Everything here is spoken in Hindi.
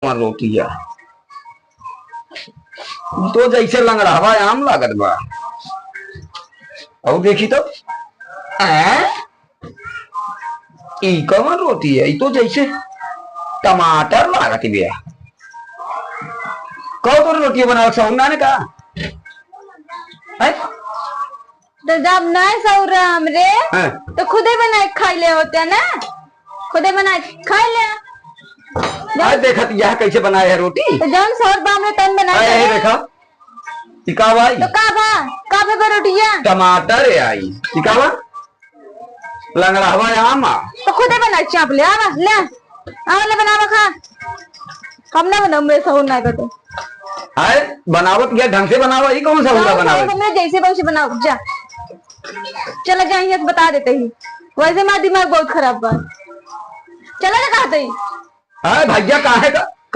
रोटी है तो जैसे लंगड़ावा आम लागत बा। और देखी तो ई कौन रोटी है, ई तो जैसे टमाटर लागत बिया। कौ तो रोटी बना सौना ने कहा तो जब नहीं सौर हमरे तो खुदे बना खा ले होते ना, खुदे बना खा ले। आज देखत यह कैसे बनाए है रोटी, तो जौन सौर बामरे तन बनाए देखा भाई तो का भा रोटिया टमाटर है आई इकावा लंगड़ावा आम तो खुदे बना चाप ले आवा ले आवा ले बनावा खा। हम ना बनाओ मेरे सौर ना कर तो आए बनावत क्या ढंग से बनावा, ये कौन सा होगा बनावत मैं जैसे वैसे बनाओ जा। चला जाइए तो बता देते ही, वैसे मेरा दिमाग बहुत खराब बा। चला ना कहते ही भैया कहाँ है का